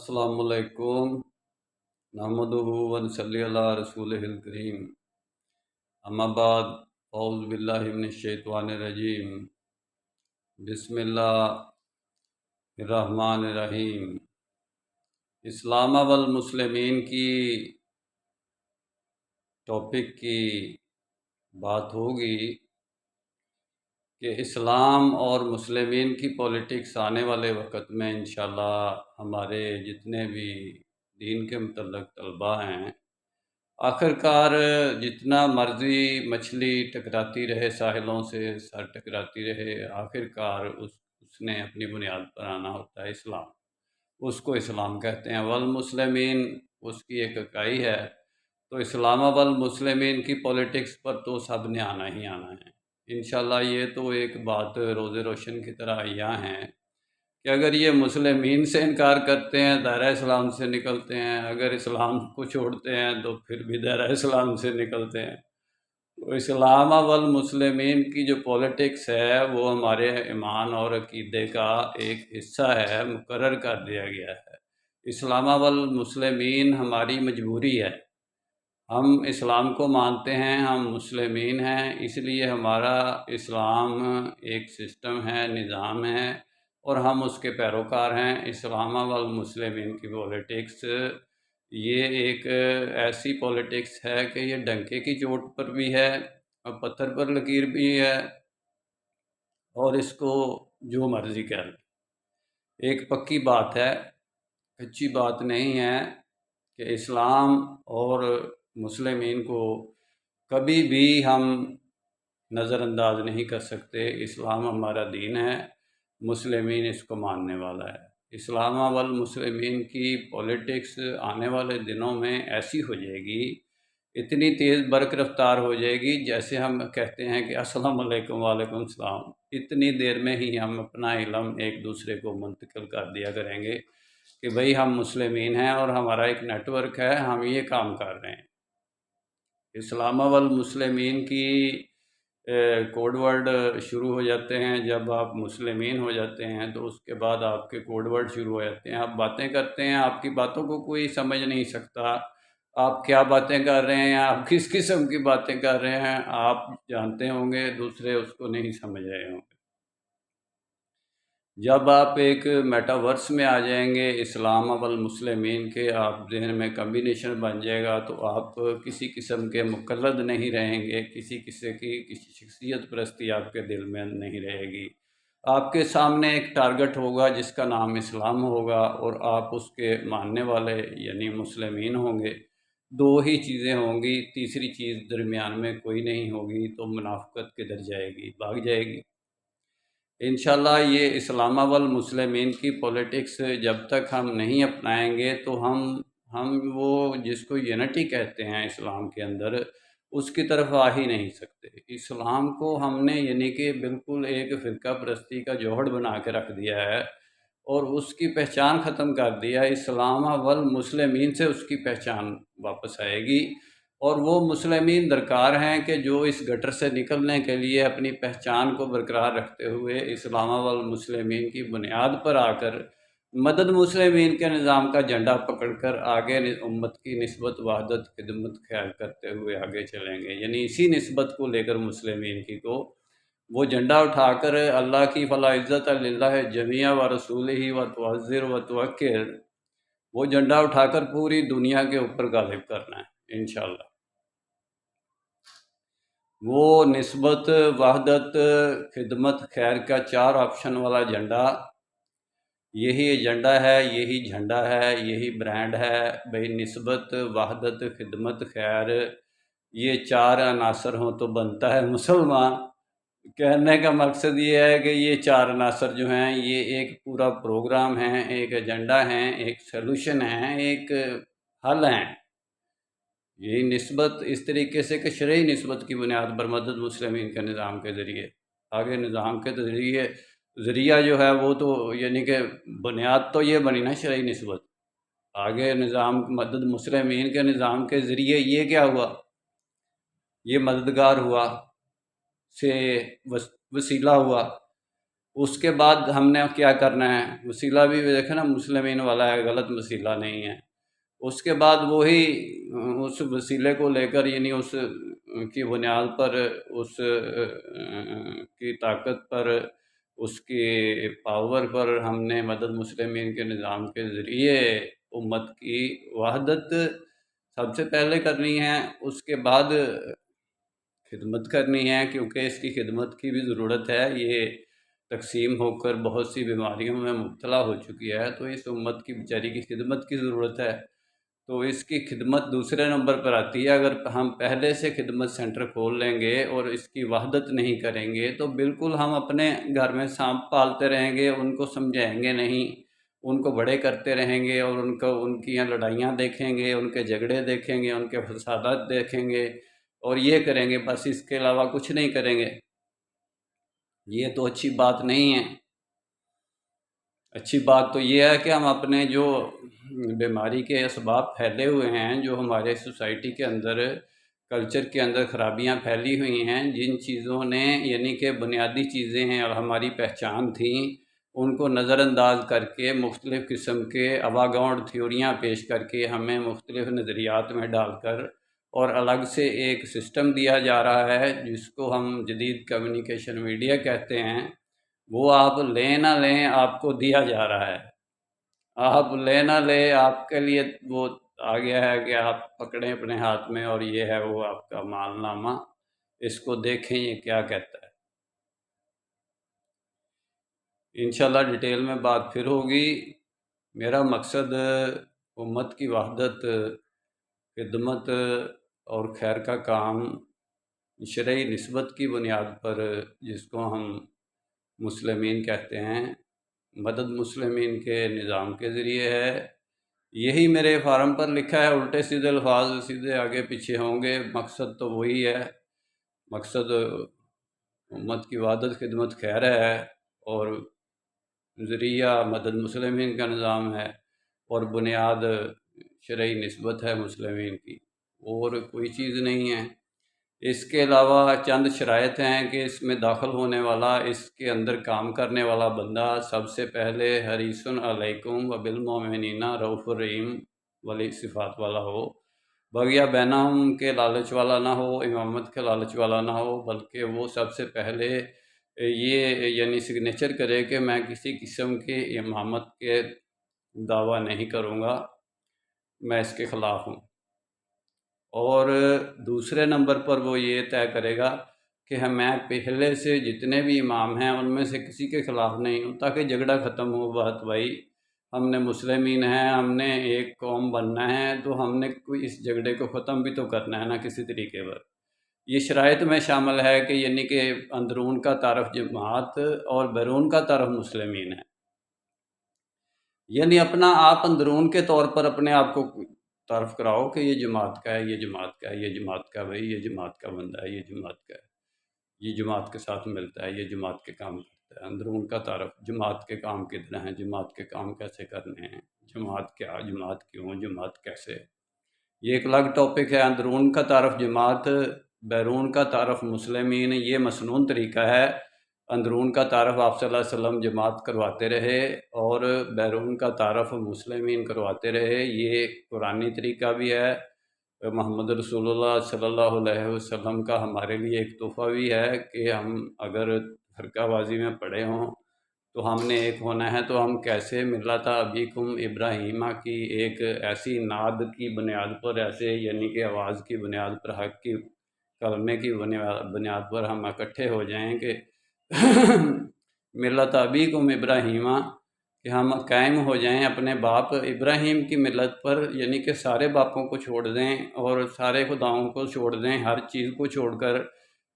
अस्सलाम वालेकुम नहमदुहु व नसल्ली अला रसूलिहिल करीम अम्मा बाद औज़ु बिल्लाहि मिनश शैतानिर रजीम बिस्मिल्लाहिर्रहमानिर रहीम। इस्लाम वल मुस्लिमीन की टॉपिक की बात होगी कि इस्लाम और मुस्लिमीन की पॉलिटिक्स आने वाले वक़्त में इंशाअल्लाह हमारे जितने भी दीन के मुतल्लिक़ तलबा हैं, आखिरकार जितना मर्ज़ी मछली टकराती रहे साहिलों से, सर टकराती रहे, आखिरकार उसने अपनी बुनियाद पर आना होता है इस्लाम। उसको इस्लाम कहते हैं। वल मुस्लिमीन उसकी एक इकाई है। तो इस्लाम वल मुस्लिमीन की पॉलिटिक्स पर तो सब ने आना ही आना है इंशाअल्लाह। ये तो एक बात रोज़े रोशन की तरह यहाँ है कि अगर ये मुस्लिमीन से इनकार करते हैं दायरा इस्लाम से निकलते हैं, अगर इस्लाम को छोड़ते हैं तो फिर भी दायरा इस्लाम से निकलते हैं। तो इस्लाम वल मुस्लिमीन की जो पॉलिटिक्स है वो हमारे ईमान और अक़ीदे का एक हिस्सा है, मुकर्रर कर दिया गया है। इस्लाम वल मुस्लिमीन हमारी मजबूरी है। हम इस्लाम को मानते हैं, हम मुस्लिमीन हैं, इसलिए हमारा इस्लाम एक सिस्टम है, निज़ाम है और हम उसके पैरोकार हैं। इस्लाम वल मुस्लिमीन की पॉलिटिक्स ये एक ऐसी पॉलिटिक्स है कि ये डंके की चोट पर भी है और पत्थर पर लकीर भी है और इसको जो मर्ज़ी कह लें। एक पक्की बात है, कच्ची बात नहीं है कि इस्लाम और मुस्लिमीन को कभी भी हम नज़रअंदाज नहीं कर सकते। इस्लाम हमारा दीन है, मुस्लिमीन इसको मानने वाला है। इस्लाम वल मुस्लिमीन की पॉलिटिक्स आने वाले दिनों में ऐसी हो जाएगी, इतनी तेज़ बरक़ रफ्तार हो जाएगी, जैसे हम कहते हैं कि अस्सलाम वालेकुम वालेकुम सलाम, इतनी देर में ही हम अपना इल्म एक दूसरे को मुंतकिल कर दिया करेंगे कि भाई हम मुस्लिमीन हैं और हमारा एक नेटवर्क है, हम ये काम कर रहे हैं। इस्लाम वल मुस्लिमीन की कोड वर्ड शुरू हो जाते हैं जब आप मुस्लिमीन हो जाते हैं, तो उसके बाद आपके कोड वर्ड शुरू हो जाते हैं। आप बातें करते हैं, आपकी बातों को कोई समझ नहीं सकता, आप क्या बातें कर रहे हैं, आप किस किस्म की बातें कर रहे हैं, आप जानते होंगे, दूसरे उसको नहीं समझ रहे होंगे। जब आप एक मेटावर्स में आ जाएंगे इस्लाम वल मुस्लिमीन के, आप ज़हन में कम्बिनेशन बन जाएगा, तो आप किसी किस्म के मुक़ल्लिद नहीं रहेंगे, किसी शख्सियत परस्ती आपके दिल में नहीं रहेगी। आपके सामने एक टारगेट होगा जिसका नाम इस्लाम होगा और आप उसके मानने वाले यानी मुस्लिमीन होंगे। दो ही चीज़ें होंगी, तीसरी चीज़ दरमियान में कोई नहीं होगी, तो मुनाफ़िक़त किधर जाएगी, भाग जाएगी। इंशाअल्लाह ये इस्लाम वल मुस्लिमीन की पॉलिटिक्स जब तक हम नहीं अपनाएंगे तो हम वो जिसको यूनिटी कहते हैं इस्लाम के अंदर, उसकी तरफ आ ही नहीं सकते। इस्लाम को हमने यानी कि बिल्कुल एक फ़िरका परस्ती का जोहड़ बना के रख दिया है और उसकी पहचान ख़त्म कर दिया। इस्लाम वल मुस्लिमीन से उसकी पहचान वापस आएगी और वो मुस्लिमीन दरकार हैं कि जो इस गटर से निकलने के लिए अपनी पहचान को बरकरार रखते हुए इस्लाम वल मुस्लिमीन की बुनियाद पर आकर मदद मुस्लिमीन के निज़ाम का झंडा पकड़कर आगे उम्मत की निस्बत वहदत खिदमत ख्याल करते हुए आगे चलेंगे। यानी इसी निस्बत को लेकर मुस्लिमीन की को वो झंडा उठाकर अल्लाह की फ़ला इज़्ज़त लिल्लाहि जमीआ व रसूलिही व तुअज़्ज़िर व तुवक्किर, वो झंडा उठाकर पूरी दुनिया के ऊपर गालिब करना है इंशाअल्लाह। वो निस्बत वहदत खिदमत खैर का 4 ऑप्शन वाला झंडा, यही एजेंडा है, यही झंडा है, यही ब्रांड है भाई। निस्बत वहदत खिदमत खैर, ये 4 अनासर हों तो बनता है मुसलमान। कहने का मकसद ये है कि ये 4 अनासर जो हैं ये एक पूरा प्रोग्राम है, एक एजेंडा है, एक सलूशन है, एक हल हैं। यही निस्बत इस तरीके से कि शरई निस्बत की बुनियाद पर मदद मुस्लिमीन के निज़ाम के ज़रिए आगे निज़ाम के ज़रिए ज़रिया जो है वो तो यानी कि बुनियाद तो ये बनी ना शरई निस्बत। आगे निज़ाम मदद मुस्लिमीन के निज़ाम के ज़रिए ये क्या हुआ, ये मददगार हुआ से वसीला हुआ। اس کے بعد ہم نے کیا کرنا ہے، وسیلہ بھی دیکھیں نا مسلمین والا ہے، غلط وسیلہ نہیں ہے۔ اس کے بعد وہی اس وسیلے کو لے کر، یعنی اس کی بنیاد پر، اس کی طاقت پر، اس کی پاور پر ہم نے مدد مسلمین کے نظام کے ذریعے امت کی وحدت سب سے پہلے کرنی ہے، اس کے بعد خدمت کرنی ہے، کیونکہ اس کی خدمت کی بھی ضرورت ہے۔ یہ تقسیم ہو کر بہت سی بیماریوں میں مبتلا ہو چکی ہے، تو اس امت کی بیچاری کی خدمت کی ضرورت ہے۔ تو اس کی خدمت دوسرے نمبر پر آتی ہے۔ اگر ہم پہلے سے خدمت سینٹر کھول لیں گے اور اس کی وحدت نہیں کریں گے تو بالکل ہم اپنے گھر میں سانپ پالتے رہیں گے، ان کو سمجھائیں گے نہیں، ان کو بڑے کرتے رہیں گے، اور ان کی لڑائیاں دیکھیں گے، ان کے جھگڑے دیکھیں گے، ان کے فسادات دیکھیں گے، اور یہ کریں گے، بس اس کے علاوہ کچھ نہیں کریں گے۔ یہ تو اچھی بات نہیں ہے۔ اچھی بات تو یہ ہے کہ ہم اپنے جو بیماری کے اسباب پھیلے ہوئے ہیں، جو ہمارے سوسائٹی کے اندر، کلچر کے اندر خرابیاں پھیلی ہوئی ہیں، جن چیزوں نے، یعنی کہ بنیادی چیزیں ہیں اور ہماری پہچان تھیں، ان کو نظر انداز کر کے مختلف قسم کے اواگاؤنڈ تھیوریاں پیش کر کے ہمیں مختلف نظریات میں ڈال کر، اور الگ سے ایک سسٹم دیا جا رہا ہے جس کو ہم جدید کمیونیکیشن میڈیا کہتے ہیں، وہ آپ لیں نہ لیں آپ کو دیا جا رہا ہے۔ آپ لیں نہ لیں، آپ کے لیے وہ آ گیا ہے کہ آپ پکڑیں اپنے ہاتھ میں، اور یہ ہے وہ آپ کا مال نامہ، اس کو دیکھیں یہ کیا کہتا ہے۔ انشاءاللہ ڈیٹیل میں بات پھر ہوگی۔ میرا مقصد امت کی وحدت، خدمت اور خیر کا کام شرعی نسبت کی بنیاد پر، جس کو ہم مسلمین کہتے ہیں، مدد مسلمین کے نظام کے ذریعے ہے۔ یہی میرے فارم پر لکھا ہے، الٹے سیدھے الفاظ سیدھے آگے پیچھے ہوں گے، مقصد تو وہی ہے۔ مقصد امت کی وحدت، خدمت، خیر ہے، اور ذریعہ مدد مسلمین کا نظام ہے، اور بنیاد شرعی نسبت ہے مسلمین کی، اور کوئی چیز نہیں ہے۔ اس کے علاوہ چند شرائط ہیں کہ اس میں داخل ہونے والا، اس کے اندر کام کرنے والا بندہ سب سے پہلے حریص علیکم وبالمؤمنین رؤوف الرحیم والی صفات والا ہو، بغیہ بینہم کے لالچ والا نہ ہو، امامت کے لالچ والا نہ ہو، بلکہ وہ سب سے پہلے یہ یعنی سگنیچر کرے کہ میں کسی قسم کی امامت کے دعویٰ نہیں کروں گا، میں اس کے خلاف ہوں۔ اور دوسرے نمبر پر وہ یہ طے کرے گا کہ میں پہلے سے جتنے بھی امام ہیں ان میں سے کسی کے خلاف نہیں ہوں، تاکہ جھگڑا ختم ہو۔ بات بھائی، ہم نے مسلمین ہیں، ہم نے ایک قوم بننا ہے، تو ہم نے کوئی اس جھگڑے کو ختم بھی تو کرنا ہے نا کسی طریقے پر۔ یہ شرائط میں شامل ہے کہ یعنی کہ اندرون کا تعارف جماعت اور بیرون کا تعارف مسلمین ہے، یعنی اپنا آپ اندرون کے طور پر اپنے آپ کو تعارف کراؤ کہ یہ جماعت کا ہے، یہ جماعت کا ہے، یہ جماعت کا بھائی، یہ جماعت کا بندہ ہے، یہ جماعت کا ہے، یہ جماعت کے ساتھ ملتا ہے، یہ جماعت کے کام کرتا ہے۔ اندرون کا تعارف، جماعت کے کام کتنا ہیں، جماعت کے کام کیسے کرنے ہیں، جماعت کیا، جماعت کیوں، جماعت کیسے، یہ ایک الگ ٹاپک ہے۔ اندرون کا تعارف جماعت، بیرون کا تعارف مسلمین، یہ مسنون طریقہ ہے۔ اندرون کا تعارف آپ صلی اللہ علیہ وسلم جماعت کرواتے رہے، اور بیرون کا تعارف مسلمین کرواتے رہے، یہ قرآنی طریقہ بھی ہے۔ محمد رسول اللہ صلی اللہ علیہ وسلم کا ہمارے لیے ایک تحفہ بھی ہے کہ ہم اگر فرقہ بازی میں پڑے ہوں تو ہم نے ایک ہونا ہے، تو ہم کیسے ملت ابیکم ابراہیمہ کی ایک ایسی ناد کی بنیاد پر، ایسے یعنی کہ آواز کی بنیاد پر، حق کی کلمے کی بنیاد پر ہم اکٹھے ہو جائیں کہ ملت ابیکم ابراہیمہ، کہ ہم قائم ہو جائیں اپنے باپ ابراہیم کی ملت پر، یعنی کہ سارے باپوں کو چھوڑ دیں اور سارے خداؤں کو چھوڑ دیں، ہر چیز کو چھوڑ کر،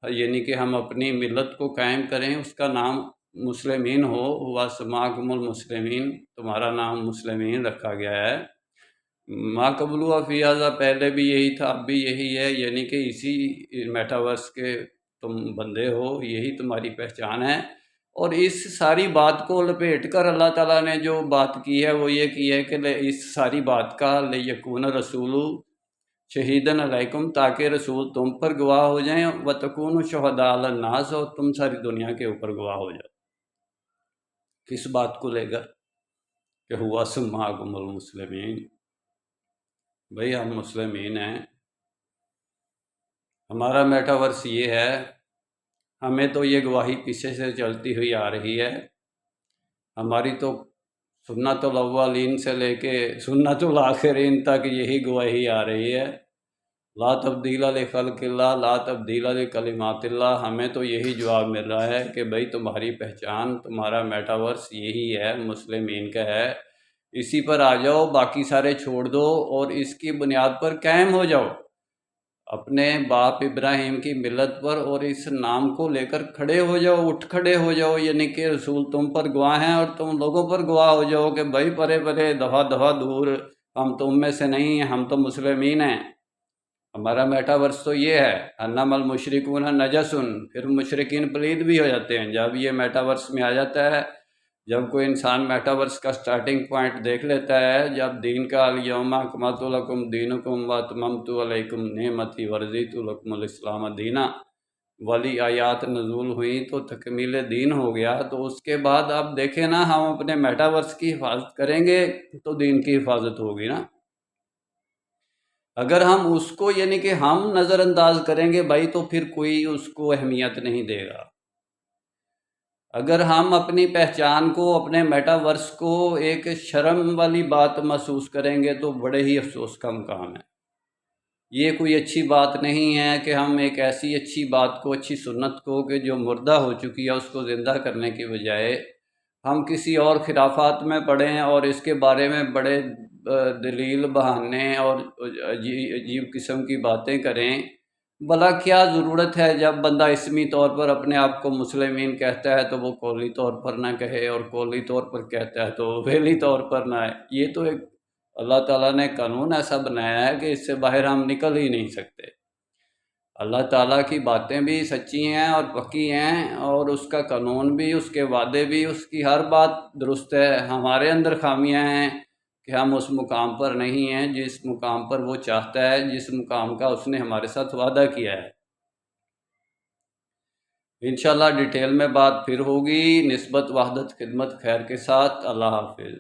یعنی کہ ہم اپنی ملت کو قائم کریں، اس کا نام مسلمین ہو۔ وَسَمَّاكُمُ الْمُسْلِمِينَ، تمہارا نام مسلمین رکھا گیا ہے۔ ما قبل و فی ھذا، پہلے بھی یہی تھا، اب بھی یہی ہے، یعنی کہ اسی میٹاورس کے تم بندے ہو، یہی تمہاری پہچان ہے۔ اور اس ساری بات کو لپیٹ کر اللہ تعالیٰ نے جو بات کی ہے وہ یہ کی ہے کہ اس ساری بات کا لِیَکُونَ الرَّسُولُ شَہِیدًا عَلَیکُم، تاکہ رسول تم پر گواہ ہو جائیں، وَتَکُونُوا شُہَدَاءَ عَلَى النَّاسِ، اور تم ساری دنیا کے اوپر گواہ ہو جاؤ۔ किस बात को लेकर कि हुआ सुम्माकुम मुस्लिमीन, भाई हम मुस्लिमीन हैं, हमारा मेटावर्स ये है, हमें तो ये गवाही पीछे से चलती हुई आ रही है, हमारी तो सुन्नतुल अव्वलीन से लेके सुन्नतुल आखिरीन तक यही गवाही आ रही है, ला तब्दीला लिखल्किल्लाह ला तब्दीला लिकलिमातिल्लाह। हमें तो यही जवाब मिल रहा है कि भाई तुम्हारी पहचान, तुम्हारा मेटावर्स यही है, मुस्लिमीन का है, इसी पर आ जाओ, बाकी सारे छोड़ दो और इसकी बुनियाद पर कायम हो जाओ, अपने बाप इब्राहिम की मिलत पर और इस नाम को लेकर खड़े हो जाओ, उठ खड़े हो जाओ, यानी कि रसूल तुम पर गवाह हैं और तुम लोगों पर गवाह हो जाओ कि भाई परे परे दफ़ा दफ़ा दूर, हम तुम में से नहीं हैं, हम तो मुस्लिमीन हैं। हमारा मेटावर्स तो ये है, अन्नमल मुशरिकून नजसुन, फिर मुशरिकीन पलीद भी हो जाते हैं जब ये मेटावर्स में आ जाता है। जब कोई इंसान मेटावर्स का स्टार्टिंग पॉइंट देख लेता है, जब दीन का अल-यौमा अकमलतु लकुम दीनुकुम व अतममतु अलैकुम निअमती व रज़ीतु लकुमुल इस्लाम दीना वाली आयात नज़ूल हुई तो तकमील दीन हो गया। तो उसके बाद आप देखें ना, हम अपने मेटावर्स की हिफाजत करेंगे तो दीन की हिफाजत होगी ना। अगर हम उसको यानी कि हम नज़रअंदाज करेंगे भाई, तो फिर कोई उसको अहमियत नहीं देगा। अगर हम अपनी पहचान को, अपने मेटावर्स को एक शर्म वाली बात महसूस करेंगे तो बड़े ही अफसोस का मुकाम है। ये कोई अच्छी बात नहीं है कि हम एक ऐसी अच्छी बात को, अच्छी सुन्नत को कि जो मुर्दा हो चुकी है उसको ज़िंदा करने की बजाय हम किसी और खिराफात में पड़ें और इसके बारे में बड़े दलील बहाने और अजीब किस्म की बातें करें। भला क्या ज़रूरत है, जब बंदा इसमी तौर पर अपने आप को मुस्लिमीन कहता है तो वो कौली तौर पर ना कहे, और कौली तौर पर कहता है तो वेली तौर पर ना है। ये तो एक अल्लाह ताला ने कानून ऐसा बनाया है कि इससे बाहर हम निकल ही नहीं सकते। अल्लाह ताला की बातें भी सच्ची हैं और पक्की हैं, और उसका कानून भी, उसके वादे भी, उसकी हर बात दुरुस्त है। हमारे अंदर खामियां हैं कि हम उस मुकाम पर नहीं हैं जिस मुकाम पर वो चाहता है, जिस मुकाम का उसने हमारे साथ वादा किया है। इंशाल्लाह डिटेल में बात फिर होगी, निस्बत वहदत खिदमत खैर के साथ। अल्लाह हाफिज़।